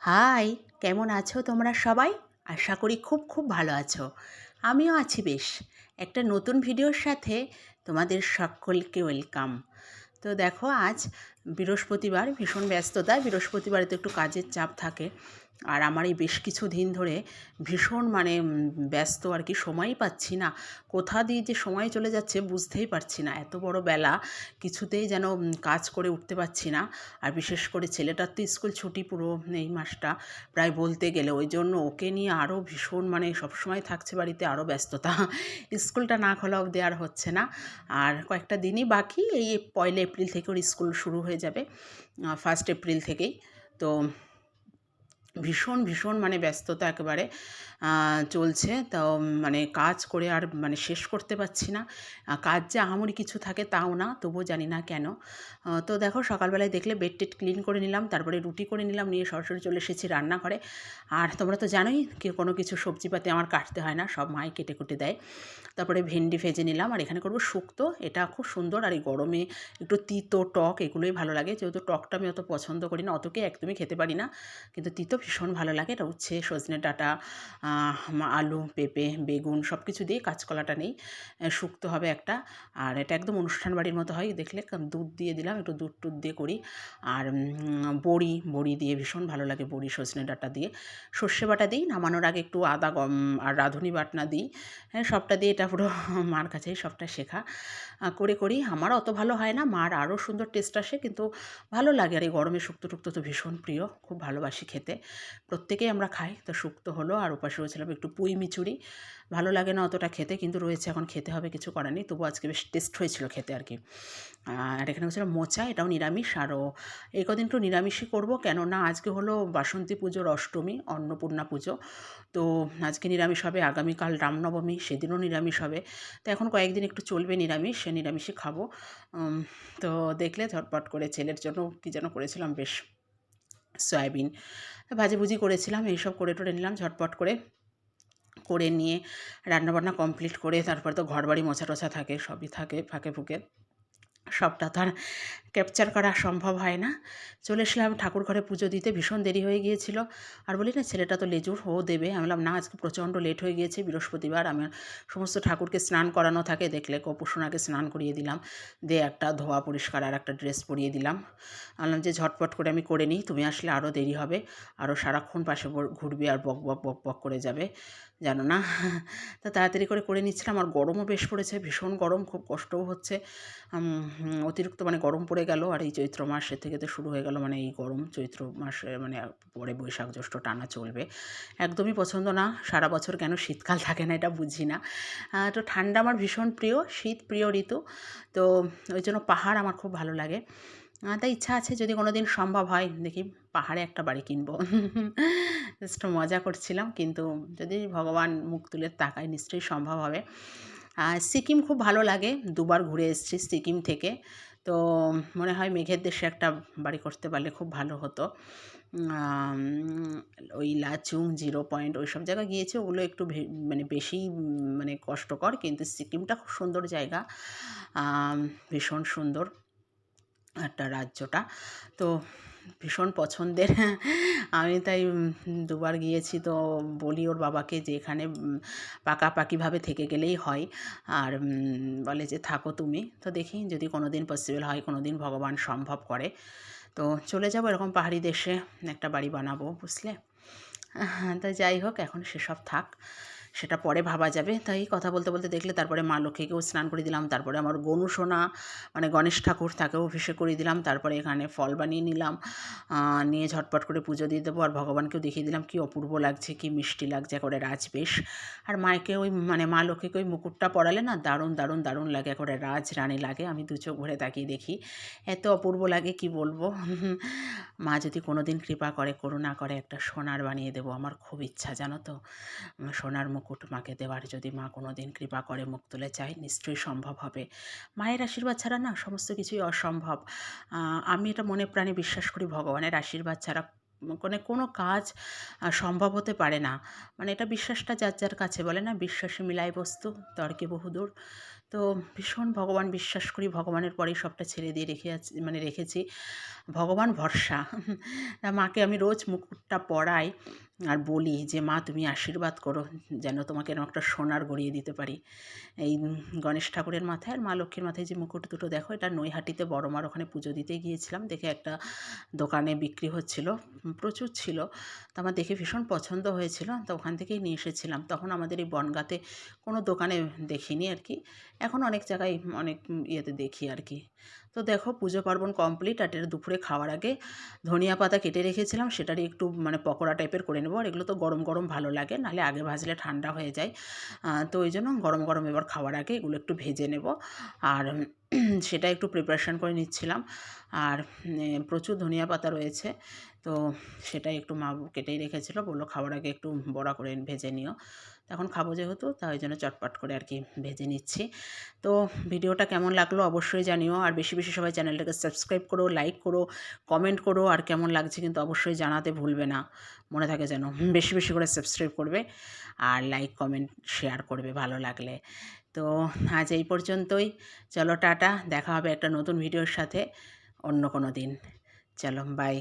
High, কেমন আছো তোমরা সবাই? আশা করি খুব খুব ভালো আছো। আমিও আছি বেশ। একটা নতুন ভিডিওর সাথে তোমাদের সকলকে ওয়েলকাম। তো দেখো, আজ বৃহস্পতিবার, ভীষণ ব্যস্ততা। বৃহস্পতিবারে তো একটু কাজের চাপ থাকে। আর আমার এই বেশ কিছু দিন ধরে ভীষণ ব্যস্ত আর কি, সময়ই পাচ্ছি না। কোথা দিয়ে যে সময় চলে যাচ্ছে বুঝতেই পারছি না। এত বড় বেলা, কিছুতেই যেন কাজ করে উঠতে পারছি না। আর বিশেষ করে ছেলেটার তো স্কুল ছুটি পুরো এই মাসটা, প্রায় বলতে গেলে। ওই জন্য ওকে নিয়ে আরও ভীষণ সবসময় থাকছে বাড়িতে, আরও ব্যস্ততা। স্কুলটা না খোলা অবধি আর হচ্ছে না। আর কয়েকটা দিনই বাকি, এই 1 এপ্রিল থেকে ওর স্কুল শুরু হয়ে যাবে, 1 এপ্রিল থেকেই। তো ভীষণ ভীষণ ব্যস্ততা একেবারে চলছে। তো কাজ করে আর শেষ করতে পারছি না। কাজ যে আহামরি কিছু থাকে তাও না, তবুও জানি না কেন। তো দেখো, সকালবেলায় দেখলে বেড টেড ক্লিন করে নিলাম, তারপরে রুটি করে নিলাম, নিয়ে সরাসরি চলে এসেছি রান্নাঘরে। আর তোমরা তো জানোই কোনো কিছু সবজিপাতি আমার কাটতে হয় না, সব মাই কেটে কুটে দেয়। তারপরে ভেন্ডি ভেজে নিলাম, আর এখানে করবো শুক্তো। এটা খুব সুন্দর, আর এই গরমে একটু তিতো টক এগুলোই ভালো লাগে। যেহেতু টকটা আমি অত পছন্দ করি না, অতকে একদমই খেতে পারি না, কিন্তু তিতো ভীষণ ভালো লাগে। এটা উচ্ছে, সজনে ডাঁটা, আলু, পেঁপে, বেগুন সব কিছু দিয়ে, কাঁচকলাটা নেই, শুক্তো হবে একটা। আর এটা একদম অনুষ্ঠান বাড়ির মতো হয় দেখলে। দুধ দিয়ে দিলাম, একটু দুধ টুধ দিয়ে করি। আর বড়ি বড়ি দিয়ে ভীষণ ভালো লাগে, বড়ি সজনে ডাঁটা দিয়ে। সর্ষে বাটা দিই, নামানোর আগে একটু আদা গম আর রাঁধুনি বাটনা দিই। হ্যাঁ, সবটা দিয়ে এটা পুরো মার কাছেই সবটা শেখা। করে করি। আমার অত ভালো হয় না, মার আরও সুন্দর টেস্ট আসে, কিন্তু ভালো লাগে। আর এই গরমে শুক্তো টুক্তো তো ভীষণ প্রিয়, খুব ভালোবাসি খেতে। প্রত্যেকেই আমরা খাই। তো শুক্তো হলো, আর ওপাশে রয়েছিলাম একটু পুঁই মিচুরি। ভালো লাগে না অতটা খেতে, কিন্তু রয়েছে, এখন খেতে হবে, কিছু করার নেই। তবু আজকে বেশ টেস্ট হয়েছিল খেতে আর কি। আর এখানে হচ্ছিল মোচা, এটাও নিরামিষ। আরও এই কদিন একটু নিরামিষই করবো, কেননা আজকে হলো বাসন্তী পুজোর অষ্টমী, অন্নপূর্ণা পুজো। তো আজকে নিরামিষ হবে, আগামীকাল রামনবমী, সেদিনও নিরামিষ হবে। তো এখন কয়েকদিন একটু চলবে নিরামিষ, সে নিরামিষই খাবো। তো দেখলে ঝটপট করে ছেলের জন্য কী যেন করেছিলাম, বেশ সয়াবিন ভাজিভুজি করেছিলাম, এইসব করে টরে নিলাম ঝটপট করে। করে নিয়ে রান্নাবান্না কমপ্লিট করে, তারপর তো ঘরবাড়ি মোছা টোছা থাকে, সবই থাকে ফাঁকে ফুঁকে, সবটা তো আর ক্যাপচার করা সম্ভব হয় না। চলে এসলাম ঠাকুর ঘরে পুজো দিতে, ভীষণ দেরি হয়ে গিয়েছিল। আর বলি না, ছেলেটা তো লেজুর, ও দেবে। আমি বললাম না, আজকে প্রচণ্ড লেট হয়ে গিয়েছে, বৃহস্পতিবার, আমার সমস্ত ঠাকুরকে স্নান করানো থাকে। দেখলে কপুসোনাকে স্নান করিয়ে দিলাম, দিয়ে একটা ধোয়া পরিষ্কার আর একটা ড্রেস পরিয়ে দিলাম। বললাম যে ঝটপট করে আমি করে নিই, তুমি আসলে আরও দেরি হবে, আরও সারাক্ষণ পাশে ঘুরবি আর বক বক বক বক করে যাবে, জানো না। তা তাড়াতাড়ি করে নিচ্ছিলাম। আর গরমও বেশ পড়েছে, ভীষণ গরম, খুব কষ্টও হচ্ছে। অতিরিক্ত গরম পড়ে গেল। আর এই চৈত্র মাসের থেকে তো শুরু হয়ে গেল এই গরম, চৈত্র মাসে পরে বৈশাখ জ্যৈষ্ঠ টানা চলবে। একদমই পছন্দ না। সারা বছর কেন শীতকাল থাকে না এটা বুঝি না। তো ঠান্ডা আমার ভীষণ প্রিয়, শীত প্রিয় ঋতু। তো ওই জন্য পাহাড় আমার খুব ভালো লাগে। তাই ইচ্ছা আছে, যদি কোনো দিন সম্ভব হয়, দেখি পাহাড়ে একটা বাড়ি কিনবো। জাস্ট মজা করছিলাম, কিন্তু যদি ভগবান মুখ তুলে তাকায় নিশ্চয়ই সম্ভব হবে। সিকিম খুব ভালো লাগে, দুবার ঘুরে এসেছি সিকিম থেকে। তো মনে হয় মেঘের দেশে একটা বাড়ি করতে পারলে খুব ভালো হতো। আম ওই লাচুং, জিরো পয়েন্ট ওই সব জায়গায় গিয়েছি, ওগুলো একটু বেশিই কষ্টকর, কিন্তু সিকিমটা খুব সুন্দর জায়গা, ভীষণ সুন্দর একটা রাজ্যটা। তো ভীষণ পছন্দের। আমি তাই দুবার গিয়েছি। তো বলি ওর বাবাকে যে এখানে পাকাপাকিভাবে থেকে গেলেই হয়। আর বলে যে থাকো তুমি। তো দেখি যদি কোনো দিন পসিবল হয়, কোনো দিন ভগবান সম্ভব করে, তো চলে যাব এরকম পাহাড়ি দেশে, একটা বাড়ি বানাবো, বুঝলে। তো যাই হোক, এখন সেসব থাক, সেটা পরে ভাবা যাবে। তাই কথা বলতে বলতে দেখলে তারপরে মা লক্ষ্মীকেও স্নান করে দিলাম, তারপরে আমার গনু সোনা গণেশ ঠাকুর, তাকেও অভিষেক করে দিলাম, তারপরে এখানে ফল বানিয়ে নিলাম, নিয়ে ঝটপট করে পুজো দিয়ে দেবো। আর ভগবানকেও দেখিয়ে দিলাম কি অপূর্ব লাগছে, কি মিষ্টি লাগছে করে রাজবেশ। আর মাকে ওই মা লক্ষ্মীকে ওই মুকুটটা পরালে না, দারুণ দারুণ দারুণ লাগে, করে রাজ রানী লাগে। আমি দু চোখ ভরে তাকিয়ে দেখি, এত অপূর্ব লাগে কি বলবো। মা যদি কোনো দিন কৃপা করে, করুণা করে, একটা সোনার বানিয়ে দেবো, আমার খুব ইচ্ছা, জানো তো। সোনার মুকুট মাকে দেওয়ার, যদি মা কোনো দিন কৃপা করে, মুখ তুলে চাই, নিশ্চয়ই সম্ভব হবে। মায়ের আশীর্বাদ ছাড়া না সমস্ত কিছুই অসম্ভব। আমি এটা মনে প্রাণে বিশ্বাস করি, ভগবানের আশীর্বাদ ছাড়া কোনো কাজ সম্ভব হতে পারে না। এটা বিশ্বাসটা যার যার কাছে, বলে না বিশ্বাসে মিলাই বস্তু তর্কে বহুদূর। তো ভীষণ ভগবান বিশ্বাস করি, ভগবানের পরেই সবটা ছেড়ে দিয়ে রেখেছি। ভগবান ভরসা। মাকে আমি রোজ মুকুটটা পরাই আর বলি যে, "মা তুমি আশীর্বাদ করো যেন তোমাকে এরকম একটা সোনার গড়িয়ে দিতে পারি।" এই গণেশ ঠাকুরের মাথায় আর মা লক্ষ্মীর মাথায় যে মুকুট দুটো দেখো, এটা নৈহাটিতে বড় মার ওখানে পুজো দিতে গিয়েছিলাম। দেখে একটা দোকানে বিক্রি হচ্ছিল, প্রচুর ছিল। তো আমার দেখে ভীষণ পছন্দ হয়েছিল, তো ওখান থেকেই নিয়ে এসেছিলাম। তখন আমাদের এই বনগাঁতে কোনো দোকানে দেখিনি আর কি, এখন অনেক জায়গায় অনেক ইয়েতে দেখি আর কি। তো দেখো পুজো পার্বণ কমপ্লিট, আর এটা দুপুরে খাওয়ার আগে ধনিয়া পাতা কেটে রেখেছিলাম, সেটারই একটু পকোড়া টাইপের করে নেবো। আর এগুলো তো গরম গরম ভালো লাগে, নাহলে আগে ভাজলে ঠান্ডা হয়ে যায়। তো ওই জন্য গরম গরম এবার খাওয়ার আগে এগুলো একটু ভেজে নেব। আর সেটা একটু প্রিপারেশান করে নিচ্ছিলাম। আর প্রচুর ধনিয়া পাতা রয়েছে, তো সেটাই একটু মা কেটেই রেখেছিলো, বললো খাওয়ার আগে একটু বড়া করে ভেজে নিও। এখন খাবো যেহেতু, তাই ওই জন্য চটপট করে আর কি ভেজে নিচ্ছি। তো ভিডিওটা কেমন লাগলো অবশ্যই জানিও, আর বেশি বেশি সবাই চ্যানেলটাকে সাবস্ক্রাইব করো, লাইক করো, কমেন্ট করো, আর কেমন লাগছে কিন্তু অবশ্যই জানাতে ভুলবে না, মনে থাকে যেন। বেশি বেশি করে সাবস্ক্রাইব করবে আর লাইক কমেন্ট শেয়ার করবে ভালো লাগলে। তো আজ এই পর্যন্তই, চলো টাটা, দেখা হবে একটা নতুন ভিডিওর সাথে অন্য কোনো দিন। চলো বাই।